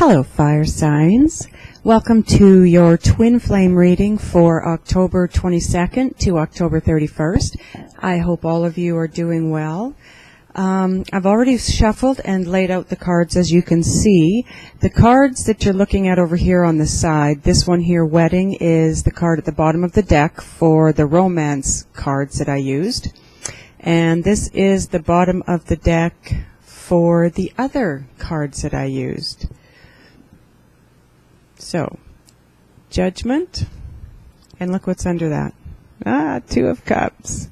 Hello, fire signs. Welcome to your twin flame reading for October 22nd to October 31st. I hope all of you are doing well. I've already shuffled and laid out the cards, as you can see. The cards that you're looking at over here on the side, this one here, Wedding, is the card at the bottom of the deck for the romance cards that I used. And this is the bottom of the deck for the other cards that I used. So, Judgment, and look what's under that. Two of Cups.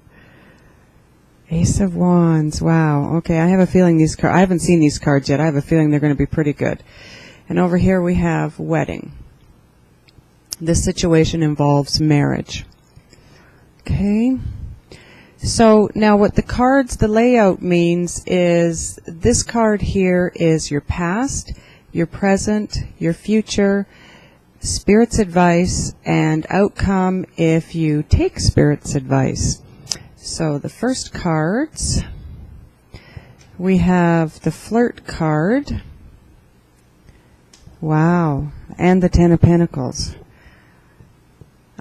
Ace of Wands. Wow. Okay, I have a feeling these cards, I haven't seen these cards yet. I have a feeling they're going to be pretty good. And over here we have Wedding. This situation involves marriage. Okay. So now what the cards, the layout means is this card here is your past, your present, your future, Spirit's advice, and outcome if you take Spirit's advice. So the first cards, we have the Flirt card. Wow. And the Ten of Pentacles.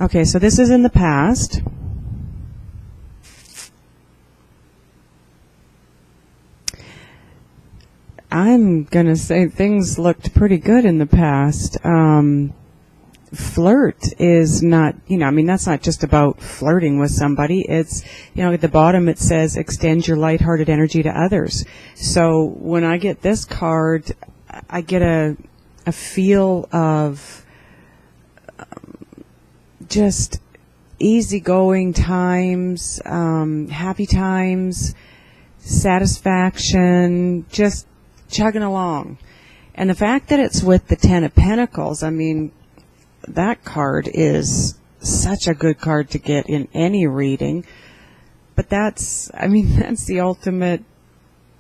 Okay, so this is in the past. I'm going to say things looked pretty good in the past. Flirt is not, that's not just about flirting with somebody. It's, at the bottom it says extend your lighthearted energy to others. So when I get this card, I get a feel of just easygoing times, happy times, satisfaction, just chugging along. And the fact that it's with the Ten of Pentacles, that card is such a good card to get in any reading. But that's the ultimate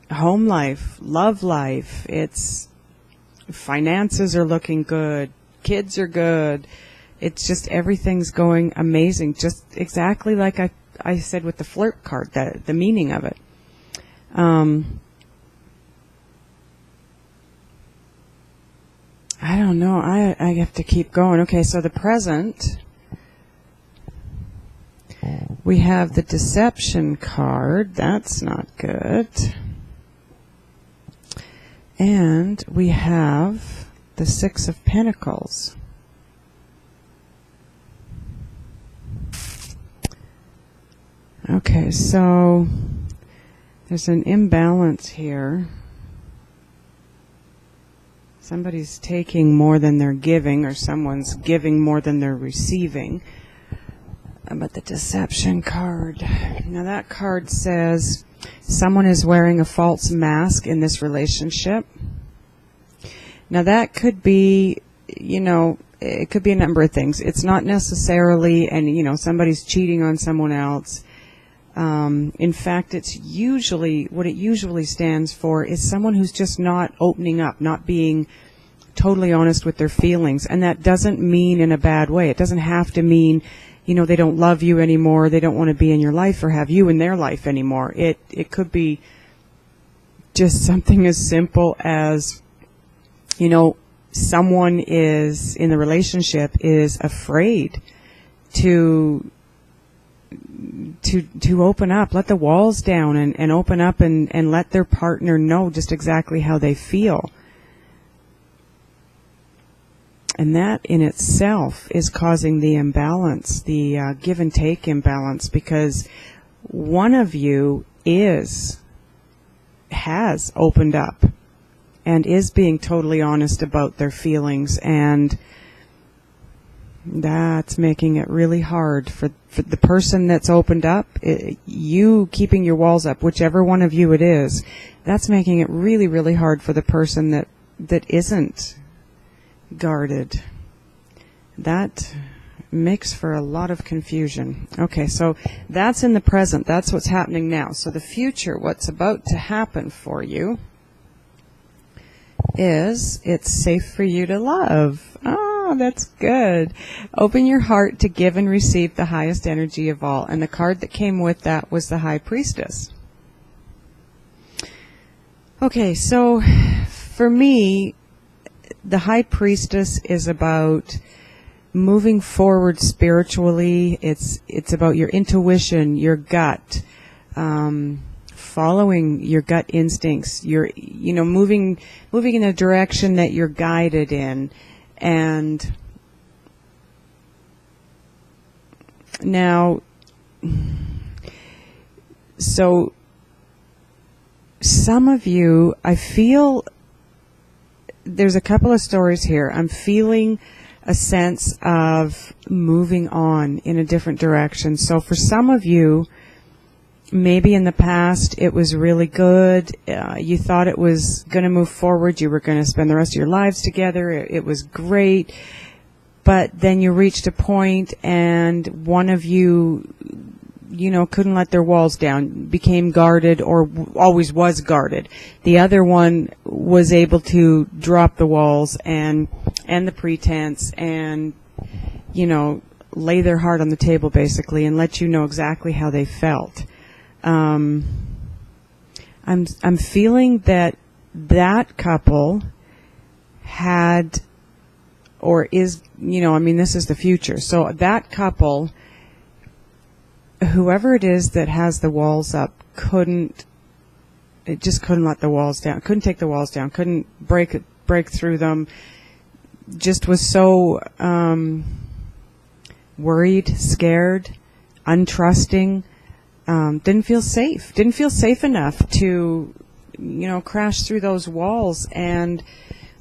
home life, love life. It's finances are looking good, kids are good. It's just everything's going amazing, just exactly like I said with the Flirt card, the meaning of it. I don't know. I have to keep going. Okay, so the present, we have the Deception card. That's not good. And we have the Six of Pentacles. Okay, so there's an imbalance here. Somebody's taking more than they're giving, or someone's giving more than they're receiving. But the Deception card, now that card says someone is wearing a false mask in this relationship. Now that could be, it could be a number of things. It's not necessarily, and somebody's cheating on someone else. In fact, it's usually, what it usually stands for is someone who's just not opening up, not being totally honest with their feelings. And that doesn't mean in a bad way. It doesn't have to mean, they don't love you anymore, they don't want to be in your life or have you in their life anymore. It could be just something as simple as, someone is in the relationship is afraid to open up, let the walls down and open up and let their partner know just exactly how they feel. And that in itself is causing the imbalance, the give and take imbalance, because one of you has opened up and is being totally honest about their feelings, and that's making it really hard for the person that's opened up. You keeping your walls up, whichever one of you it is, that's making it really, really hard for the person that isn't guarded. That makes for a lot of confusion. Okay, so that's in the present. That's what's happening now. So the future, what's about to happen for you is it's safe for you to love. Oh, that's good. Open your heart to give and receive the highest energy of all. And the card that came with that was the High Priestess. Okay, so for me, the High Priestess is about moving forward spiritually. It's about your intuition, your gut, following your gut instincts. You're moving in a direction that you're guided in. And now, so some of you, I feel there's a couple of stories here. I'm feeling a sense of moving on in a different direction. So for some of you, maybe in the past it was really good. You thought it was going to move forward. You were going to spend the rest of your lives together. It was great. But then you reached a point and one of you, couldn't let their walls down, became guarded or always was guarded. The other one was able to drop the walls and the pretense and, lay their heart on the table basically and let you know exactly how they felt. I'm feeling that couple had or is, this is the future. So that couple, whoever it is that has the walls up, just couldn't let the walls down, couldn't take the walls down, couldn't break through them, just was so worried, scared, untrusting, didn't feel safe enough to, crash through those walls and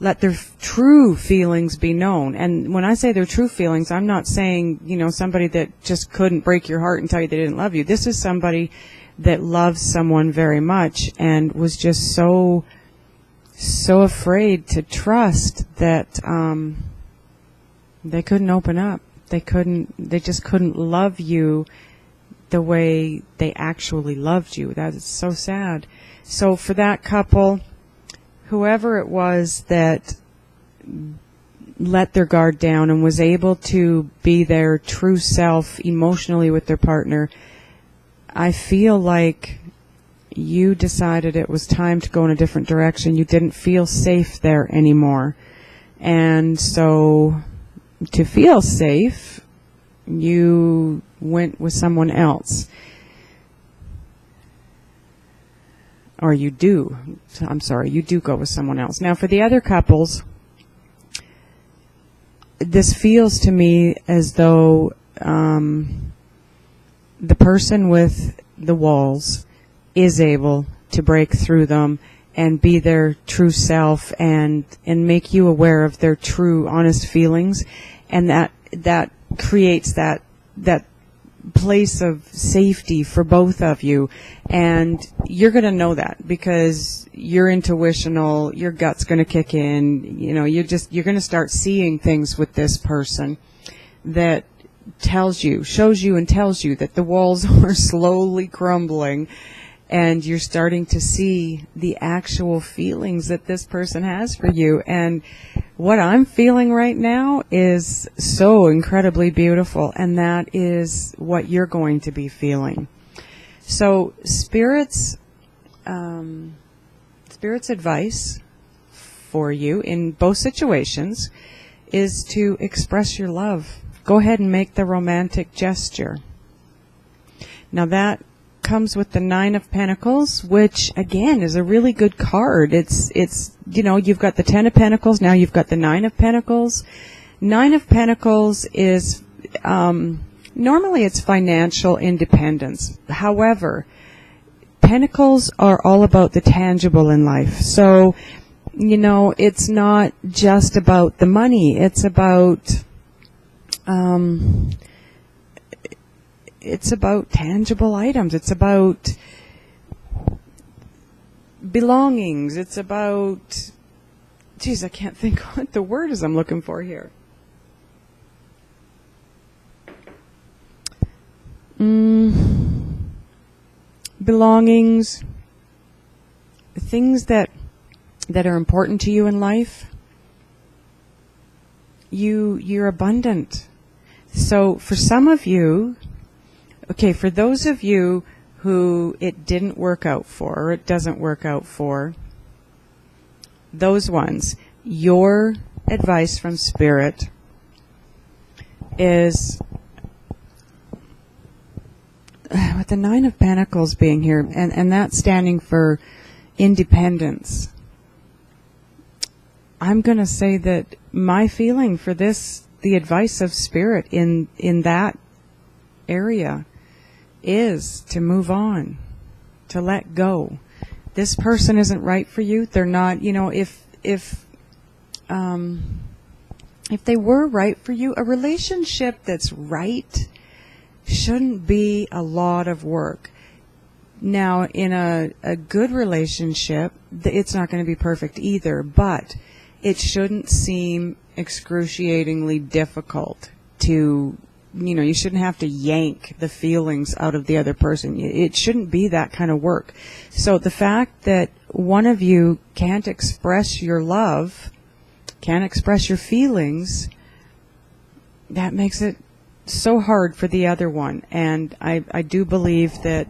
let their true feelings be known. And when I say their true feelings, I'm not saying, somebody that just couldn't break your heart and tell you they didn't love you. This is somebody that loves someone very much and was just so afraid to trust that they couldn't open up. They just couldn't love you the way they actually loved you. That is so sad. So for that couple, whoever it was that let their guard down and was able to be their true self emotionally with their partner, I feel like you decided it was time to go in a different direction. You didn't feel safe there anymore. And so to feel safe, you went with someone else. Or you do go with someone else. Now, for the other couples, this feels to me as though the person with the walls is able to break through them and be their true self and make you aware of their true, honest feelings, and that creates that place of safety for both of you. And you're going to know that because you're intuitional, your gut's going to kick in, you're going to start seeing things with this person that shows you and tells you that the walls are slowly crumbling, and you're starting to see the actual feelings that this person has for you. And what I'm feeling right now is so incredibly beautiful, and that is what you're going to be feeling. So Spirit's advice for you in both situations is to express your love. Go ahead and make the romantic gesture. Now that comes with the 9 of Pentacles, which again is a really good card. It's you've got the 10 of Pentacles, now you've got the 9 of Pentacles. 9 of Pentacles is normally it's financial independence. However, Pentacles are all about the tangible in life. So, it's not just about the money. It's about tangible items. It's about belongings. It's about, I can't think what the word is I'm looking for here. Belongings, things that are important to you in life. You're abundant. So for some of you, for those of you who it didn't work out for, or it doesn't work out for, those ones, your advice from Spirit is, with the Nine of Pentacles being here, and that standing for independence, I'm going to say that my feeling for this, the advice of Spirit in that area, is to move on, to let go. This person isn't right for you. They're not, if they were right for you, a relationship that's right shouldn't be a lot of work. Now, in a good relationship, it's not going to be perfect either, but it shouldn't seem excruciatingly difficult to, you shouldn't have to yank the feelings out of the other person. It shouldn't be that kind of work. So the fact that one of you can't express your love, can't express your feelings, that makes it so hard for the other one. And I do believe that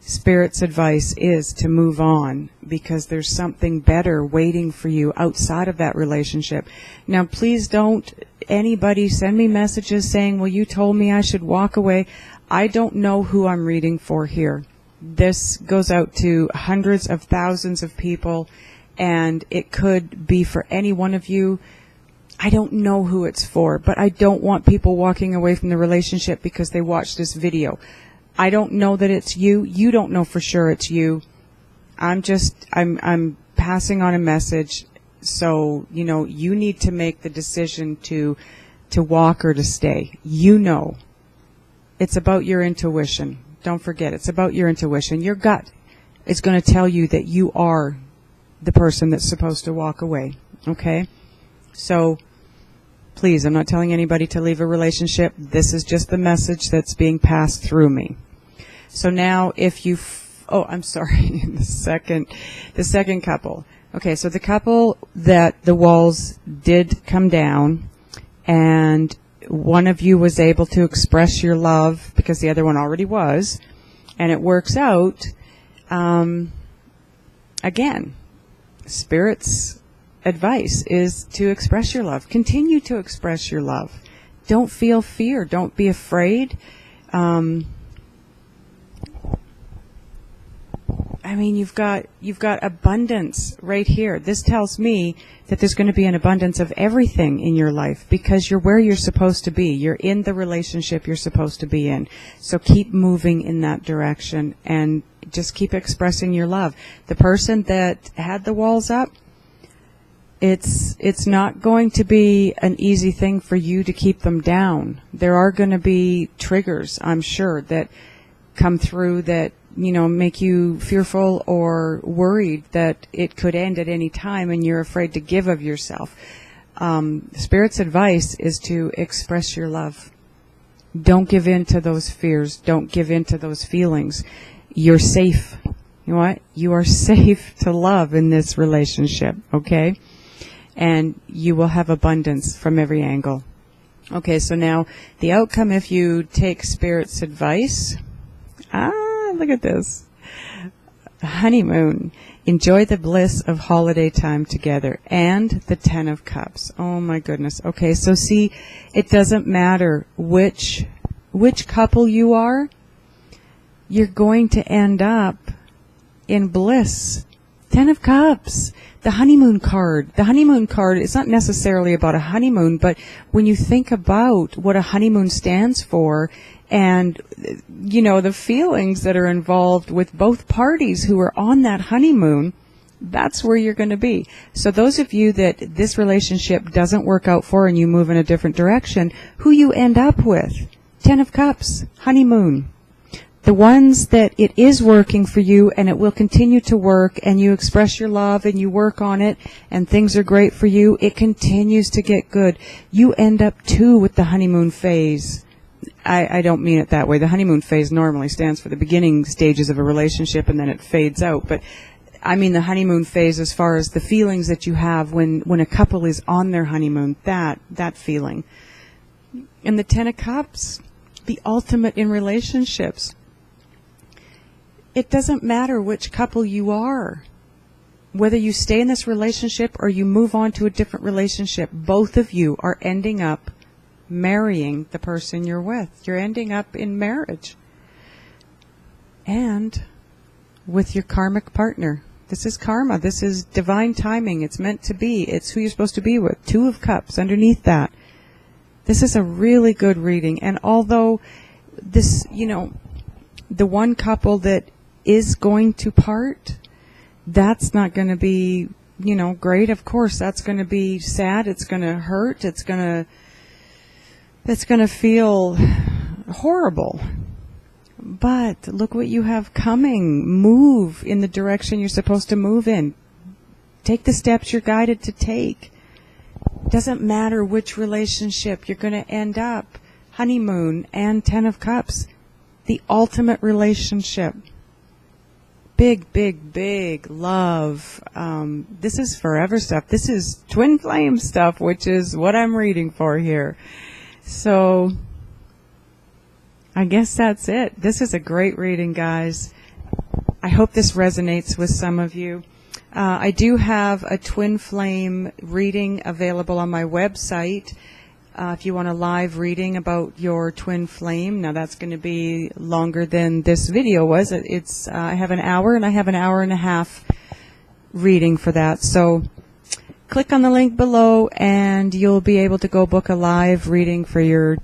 Spirit's advice is to move on, because there's something better waiting for you outside of that relationship. Now, please don't anybody send me messages saying, well, you told me I should walk away. I don't know who I'm reading for here. This goes out to hundreds of thousands of people, and it could be for any one of you. I don't know who it's for, but I don't want people walking away from the relationship because they watched this video. I don't know that it's you. You don't know for sure it's you. I'm passing on a message. So, you need to make the decision to walk or to stay. It's about your intuition. Don't forget, it's about your intuition. Your gut is going to tell you that you are the person that's supposed to walk away. Okay? So, please, I'm not telling anybody to leave a relationship. This is just the message that's being passed through me. So now if you, I'm sorry, the second couple. Okay, so the couple that the walls did come down, and one of you was able to express your love because the other one already was, and it works out. Again, Spirit's advice is to express your love. Continue to express your love. Don't feel fear. Don't be afraid. You've got abundance right here. This tells me that there's going to be an abundance of everything in your life because you're where you're supposed to be. You're in the relationship you're supposed to be in. So keep moving in that direction and just keep expressing your love. The person that had the walls up, it's not going to be an easy thing for you to keep them down. There are going to be triggers, I'm sure, that come through that make you fearful or worried that it could end at any time and you're afraid to give of yourself. Spirit's advice is to express your love. Don't give in to those fears. Don't give in to those feelings. You're safe. You know what? You are safe to love in this relationship, okay? And you will have abundance from every angle. Okay, so now the outcome if you take Spirit's advice. Look at this. Honeymoon. Enjoy the bliss of holiday time together. And the 10 of Cups. Oh my goodness. Okay, so see, it doesn't matter which couple you are, you're going to end up in bliss. 10 of Cups. The honeymoon card. The honeymoon card is not necessarily about a honeymoon, but when you think about what a honeymoon stands for and, the feelings that are involved with both parties who are on that honeymoon, that's where you're going to be. So those of you that this relationship doesn't work out for and you move in a different direction, who you end up with? 10 of Cups. Honeymoon. The ones that it is working for you and it will continue to work and you express your love and you work on it and things are great for you, it continues to get good. You end up too with the honeymoon phase. I don't mean it that way. The honeymoon phase normally stands for the beginning stages of a relationship and then it fades out. But I mean the honeymoon phase as far as the feelings that you have when a couple is on their honeymoon, that feeling. And the 10 of Cups, the ultimate in relationships. It doesn't matter which couple you are. whether you stay in this relationship or you move on to a different relationship, both of you are ending up marrying the person you're with. You're ending up in marriage. And with your karmic partner. This is karma. This is divine timing. It's meant to be. It's who you're supposed to be with. 2 of Cups underneath that. This is a really good reading. And although this, the one couple that is going to part, that's not going to be, great. Of course, that's going to be sad. It's going to hurt. It's going to feel horrible. But look what you have coming. Move in the direction you're supposed to move in. Take the steps you're guided to take. Doesn't matter which relationship you're going to end up. Honeymoon and 10 of Cups. The ultimate relationship. Big, big, big love. This is forever stuff. This is twin flame stuff, which is what I'm reading for here. So I guess that's it. This is a great reading, guys. I hope this resonates with some of you. I do have a twin flame reading available on my website. If you want a live reading about your twin flame, now that's going to be longer than this video was. I have an hour and I have an hour and a half reading for that. So click on the link below and you'll be able to go book a live reading for your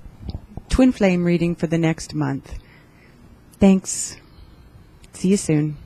twin flame reading for the next month. Thanks. See you soon.